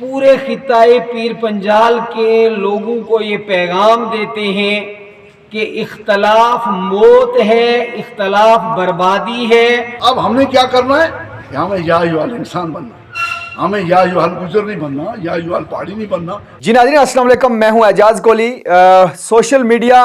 पूरे खिताए पीर पंजाल के लोगों को ये पैगाम देते हैं कि इख्तलाफ मौत है, इख्तलाफ बर्बादी है। अब हमने क्या करना है कि हमें या युवाल इंसान बनना है, हमें या युवाल गुजर नहीं बनना, या युवाल पहाड़ी नहीं बनना। जी नाज़रीन अस्सलाम वालेकुम, मैं हूं एजाज कोहली। सोशल मीडिया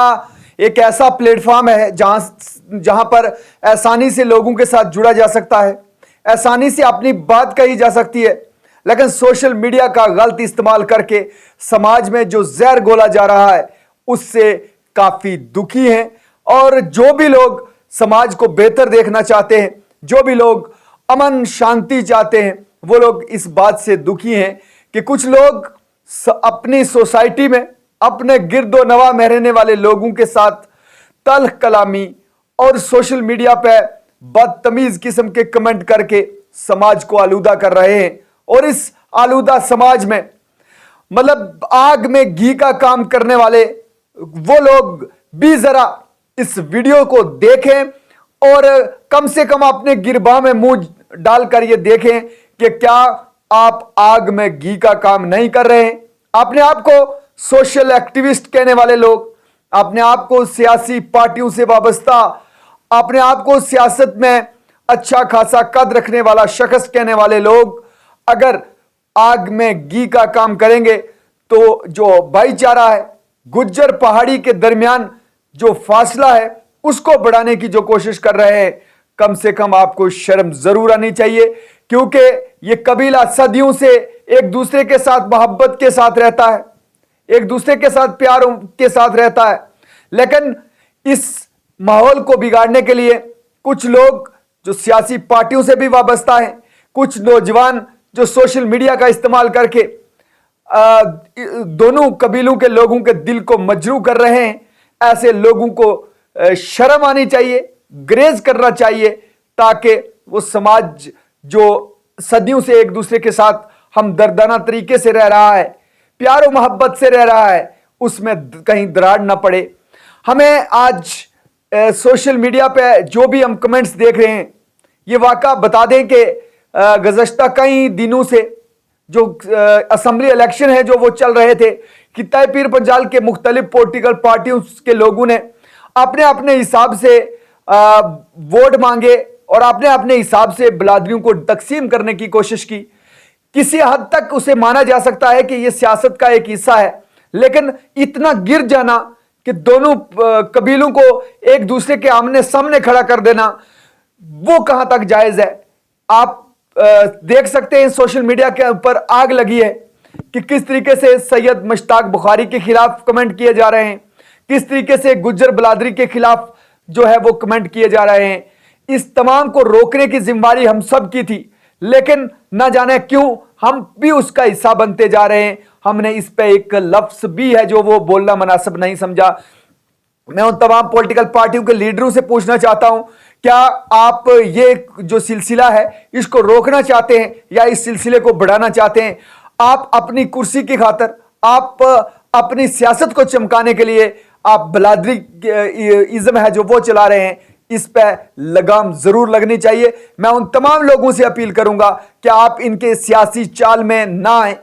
एक ऐसा प्लेटफॉर्म है जहां पर आसानी से लोगों के साथ जुड़ा जा सकता है, आसानी से अपनी बात कही जा सकती है, लेकिन सोशल मीडिया का गलत इस्तेमाल करके समाज में जो जहर घोला जा रहा है उससे काफ़ी दुखी हैं। और जो भी लोग समाज को बेहतर देखना चाहते हैं, जो भी लोग अमन शांति चाहते हैं, वो लोग इस बात से दुखी हैं कि कुछ लोग अपनी सोसाइटी में अपने गिरदो नवा में रहने वाले लोगों के साथ तल्ख कलामी और सोशल मीडिया पे बदतमीज किस्म के कमेंट करके समाज को आलूदा कर रहे हैं। और इस आलूदा समाज में मतलब आग में घी का काम करने वाले वो लोग भी जरा इस वीडियो को देखें और कम से कम अपने गिरबां में मुंह डालकर ये देखें कि क्या आप आग में घी का काम नहीं कर रहे हैं। अपने आप को सोशल एक्टिविस्ट कहने वाले लोग, अपने आप को सियासी पार्टियों से वाबस्ता, अपने आप को सियासत में अच्छा खासा कद रखने वाला शख्स कहने वाले लोग अगर आग में घी का काम करेंगे तो जो भाईचारा है, गुज्जर पहाड़ी के दरमियान जो फासला है उसको बढ़ाने की जो कोशिश कर रहे हैं, कम से कम आपको शर्म जरूर आनी चाहिए। क्योंकि ये कबीला सदियों से एक दूसरे के साथ मोहब्बत के साथ रहता है, एक दूसरे के साथ प्यार के साथ रहता है, लेकिन इस माहौल को बिगाड़ने के लिए कुछ लोग जो सियासी पार्टियों से भी वाबस्ता हैं, कुछ नौजवान जो सोशल मीडिया का इस्तेमाल करके दोनों कबीलों के लोगों के दिल को मजरू कर रहे हैं, ऐसे लोगों को शर्म आनी चाहिए, ग्रेज करना चाहिए, ताकि वो समाज जो सदियों से एक दूसरे के साथ हमदर्दाना तरीके से रह रहा है, प्यार और मोहब्बत से रह रहा है, उसमें कहीं दरार ना पड़े। हमें आज सोशल मीडिया पे जो भी हम कमेंट्स देख रहे हैं, ये वाक़ा बता दें कि गुज़श्ता कई दिनों से जो असम्बली इलेक्शन है जो वो चल रहे थे, खिताए पीर पंजाल के मुख्तलिफ पॉलिटिकल पार्टियों के लोगों ने अपने अपने हिसाब से वोट मांगे और अपने अपने हिसाब से बिरादरियों को तकसीम करने की कोशिश की। किसी हद तक उसे माना जा सकता है कि यह सियासत का एक हिस्सा है, लेकिन इतना गिर जाना कि दोनों कबीलों को एक दूसरे के आमने सामने खड़ा कर देना, वो कहां तक जायज है। आप देख सकते हैं सोशल मीडिया के ऊपर आग लगी है कि किस तरीके से सैयद मुश्ताक बुखारी के खिलाफ कमेंट किए जा रहे हैं, किस तरीके से गुज्जर बिरादरी के खिलाफ जो है वो कमेंट किए जा रहे हैं। इस तमाम को रोकने की जिम्मेदारी हम सब की थी, लेकिन ना जाने क्यों हम भी उसका हिस्सा बनते जा रहे हैं। हमने इस पे एक लफ्ज भी है जो वो बोलना मुनासिब नहीं समझा। मैं उन तमाम पॉलिटिकल पार्टियों के लीडरों से पूछना चाहता हूं, क्या आप ये जो सिलसिला है इसको रोकना चाहते हैं या इस सिलसिले को बढ़ाना चाहते हैं? आप अपनी कुर्सी की खातर, आप अपनी सियासत को चमकाने के लिए आप बिरादरी इज्म है जो वो चला रहे हैं, इस पे लगाम जरूर लगनी चाहिए। मैं उन तमाम लोगों से अपील करूंगा कि आप इनके सियासी चाल में ना आए।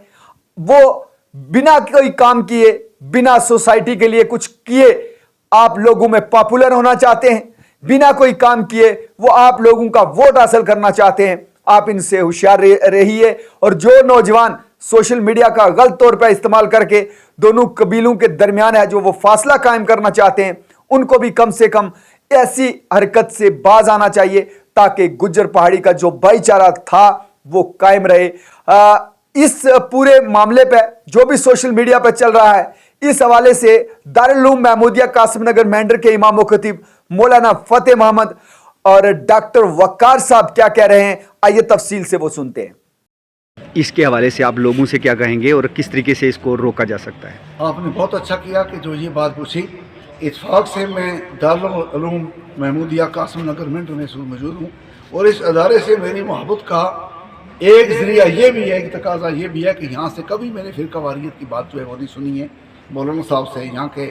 वो बिना कोई काम किए, बिना सोसाइटी के लिए कुछ किए आप लोगों में पॉपुलर होना चाहते हैं, बिना कोई काम किए वो आप लोगों का वोट हासिल करना चाहते हैं। आप इनसे होशियार रहिए और जो नौजवान सोशल मीडिया का गलत तौर पर इस्तेमाल करके दोनों कबीलों के दरमियान है जो वो फासला कायम करना चाहते हैं, उनको भी कम से कम ऐसी हरकत से बाज आना चाहिए ताकि गुज्जर पहाड़ी का जो भाईचारा था वो कायम रहे। इस पूरे मामले पे जो भी सोशल मीडिया पे चल रहा है, इस हवाले से दारुल उलूम महमूदिया कासिम नगर मेंढर के इमाम व खतीब मौलाना फतेह मोहम्मद और डॉक्टर वक्कार साहब क्या कह रहे हैं, आइए तफसील से वो सुनते हैं। इसके हवाले से आप लोगों से क्या कहेंगे और किस तरीके से इसको रोका जा सकता है? आपने बहुत अच्छा किया कि जो ये बात पूछी। इत्फाक से मैं दारुल उलूम महमूदिया कासिम नगर मेंढर में मौजूद हूँ और इस अदारे से मेरी मोहब्बत का एक ज़रिया ये भी है, एक तकाजा ये भी है कि यहाँ से कभी मैंने फ़िरका वारियत की बात जो है वो नहीं सुनी है मौलाना साहब से, यहाँ के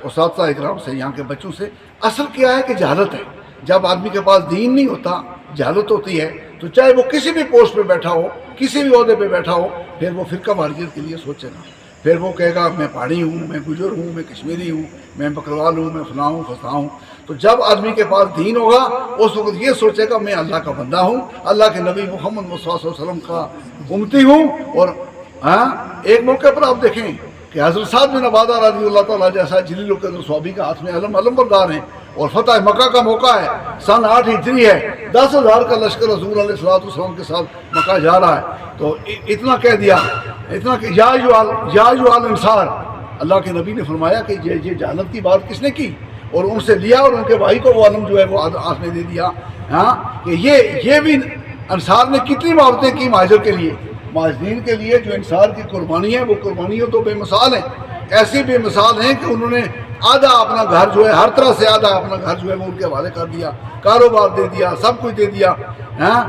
उस्ताद इकराम से, यहाँ के बच्चों से। असल क्या है कि जहालत है। जब आदमी के पास दीन नहीं होता, जहालत होती है, तो चाहे वो किसी भी पोस्ट पे बैठा हो, किसी भी ओहदे पे बैठा हो, फिर वो फ़िरका वारियत के लिए सोचेगा। फिर वो कहेगा मैं पहाड़ी हूँ, मैं गुजर हूँ, मैं कश्मीरी हूँ, मैं बकरवाल हूँ, मैं फलाँ हूँ फसा हूँ। तो जब आदमी के पास दीन होगा उस वक्त ये सोचेगा मैं अल्लाह का बंदा हूँ, अल्लाह के नबी मोहम्मद सल्लल्लाहु अलैहि वसल्लम का उम्मती हूँ। और हाँ, एक मौके पर आप देखें कि हज़रत साद बिन उबादा रज़ियल्लाहु ताला जैसा जलील क़द्र सहाबी का हाथ में अलमबरदार हैं और फतह मक्का का मौका है, सन 8 हिजरी है, 10,000 का लश्कर रसूल अलैहिस्सलाम के साथ मक्का जा रहा है। तो इतना कह दिया, इतना कि या अय्युहल इंसान, अल्लाह के नबी ने फरमाया कि ये जहालत की बात किसने की, और उनसे लिया और उनके भाई को वो आलम जो है वो हाथ में दे दिया। हाँ, कि ये भी अंसार ने कितनी मोहब्बतें की महाजर के लिए, महाजरीन के लिए। जो अंसार की कुर्बानी है वो कुर्बानियाँ तो बेमिसाल हैं, ऐसी बेमिसाल हैं कि उन्होंने आधा अपना घर जो है, हर तरह से आधा अपना घर जो है वो उनके हवाले कर दिया, कारोबार दे दिया, सब कुछ दे दिया। हाँ,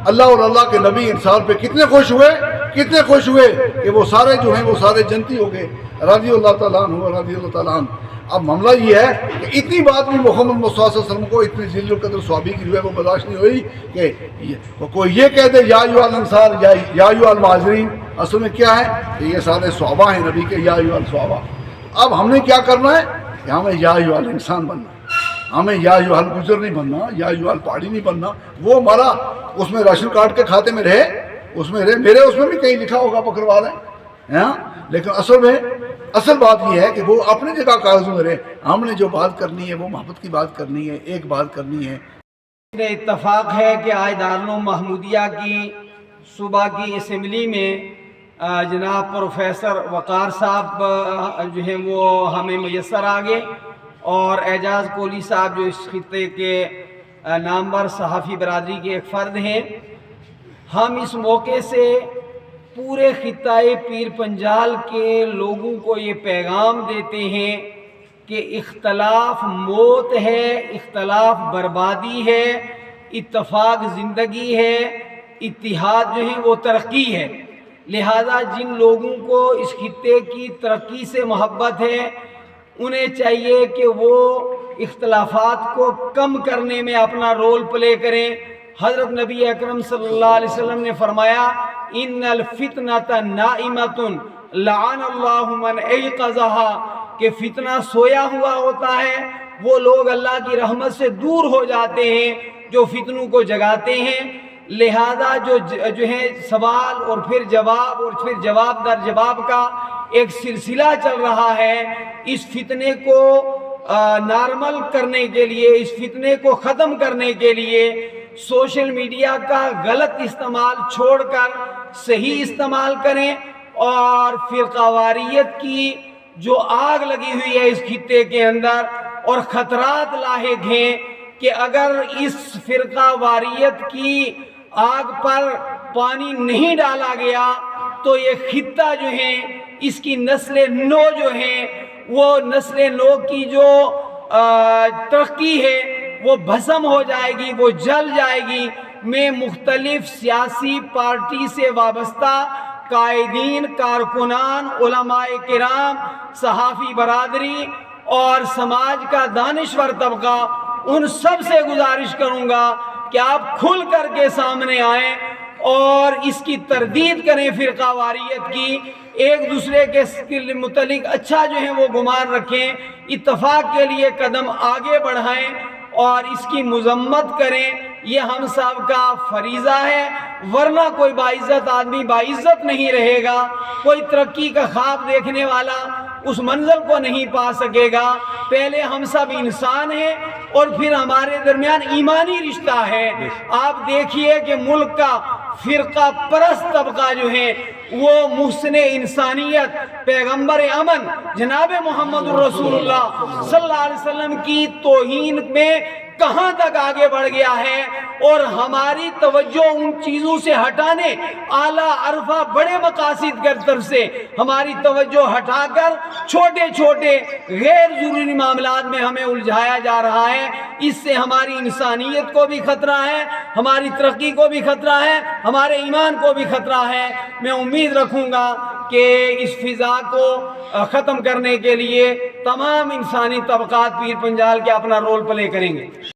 अल्लाह और अल्लाह के नबी इंसान पे कितने खुश हुए कि वो सारे जो हैं वो सारे जन्नती हो गए, रज़ियल्लाहु ताला अन्हु रज़ियल्लाहु ताला अन्हु। अब मामला ये है कि इतनी बात भी मोहम्मद मुस्तफ़ा सल्लल्लाहु अलैहि वसल्लम को इतनी जिल्ल क़द्र सहाबी की जो है वो बर्दाश्त नहीं हुई कि कोई ये कह दे या अय्युहल अंसार या अय्युहल मुहाजिरीन। असल में क्या है कि ये सारे सहाबा हैं नबी के, या अय्युहल सहाबा। अब हमने क्या करना है कि हमें या अय्युहल इंसान बनना, हमें या अय्युहल गुजर नहीं बनना, या अय्युहल पहाड़ी नहीं बनना। वो हमारा उसमें राशन कार्ड के खाते में रहे, उसमें रहे, मेरे उसमें भी कहीं लिखा होगा बकरवाल है, लेकिन असल बात यह है कि वो अपनी जगह कागज़ों में रहे। हमने जो बात करनी है वो मोहब्बत की बात करनी है, एक बात करनी है। इत्तफाक है कि आज दारुल महमूदिया की सुबह की असम्बली में जनाब प्रोफेसर वक़ार साहब जो हैं वो हमें मैसर आ गए, और एजाज़ कोहली साहब जो इस खित्ते के नामवर सहाफ़ी बरादरी के एक फ़र्द हैं। हम इस मौके से पूरे खित्ताए पीर पंजाल के लोगों को ये पैगाम देते हैं कि इख्तलाफ मौत है, इख्तलाफ बर्बादी है, इत्तफाक ज़िंदगी है, इत्तिहाद जो है वो तरक्की है। लिहाजा जिन लोगों को इस खित्ते की तरक्की से मोहब्बत है उन्हें चाहिए कि वो इख्तलाफात को कम करने में अपना रोल प्ले करें। हज़रत नबी अकरम सल्लल्लाहु अलैहि वसल्लम ने फरमाया इन्नल फितनत नाइमतुन लअनल्लाहु मन ऐक़ज़हा, कि फितना सोया हुआ होता है, वो लोग अल्लाह की रहमत से दूर हो जाते हैं जो फितनों को जगाते हैं। लिहाजा जो है सवाल और फिर जवाब और फिर जवाब दर जवाब का एक सिलसिला चल रहा है। इस फितने को नॉर्मल करने के लिए, इस फितने को ख़त्म करने के लिए सोशल मीडिया का गलत इस्तेमाल छोड़कर सही इस्तेमाल करें, और फ़िरक़ावारियत की जो आग लगी हुई है इस खित्ते के अंदर और ख़तरात लाहिक हैं कि अगर इस फ़िरक़ावारियत की आग पर पानी नहीं डाला गया तो ये खित्ता जो है, इसकी नस्ल नो जो है, वो नस्ल नो की जो तरक्की है वो भस्म हो जाएगी, वो जल जाएगी। मैं मुख्तलिफ सियासी पार्टी से वाबस्ता कायदीन, कारकुनान, उलमाए किराम, सहाफ़ी बरादरी और समाज का दानिश्वर तबका, उन सब से गुजारिश करूँगा कि आप खुल कर के सामने आएँ और इसकी तरदीद करें फ़िरक़ावारियत की, एक दूसरे के मुतलिक अच्छा जो है वो गुमान रखें, इत्तफ़ाक़ के लिए कदम आगे बढ़ाएं और इसकी मज़म्मत करें। ये हम सब का फरीज़ा है, वरना कोई बाइज़्ज़त आदमी बाइज़्ज़त नहीं रहेगा। कोई तरक्की का ख्वाब देखने वाला उस मंजिल को नहीं पा सकेगा। पहले हम सब इंसान हैं और फिर हमारे दरमियान ईमानी रिश्ता है। आप देखिए कि मुल्क का फ़िरका परस्त तबका जो है वो मुहसिने इंसानियत पैगम्बर अमन जनाब मोहम्मद रसूलुल्लाह सल्लल्लाहु अलैहि वसल्लम की तौहीन में कहाँ तक आगे बढ़ गया है, और हमारी तवज्जो उन चीज़ों से हटाने, आला अरफा बड़े मकासिद की तरफ से हमारी तवज्जो हटाकर छोटे छोटे गैर ज़रूरी मामलात में हमें उलझाया जा रहा है। इससे हमारी इंसानियत को भी ख़तरा है, हमारी तरक्की को भी ख़तरा है, हमारे ईमान को भी ख़तरा है। मैं उम्मीद रखूँगा कि इस फ़िज़ा को ख़त्म करने के लिए तमाम इंसानी तबक़ात पीर पंजाल के अपना रोल प्ले करेंगे।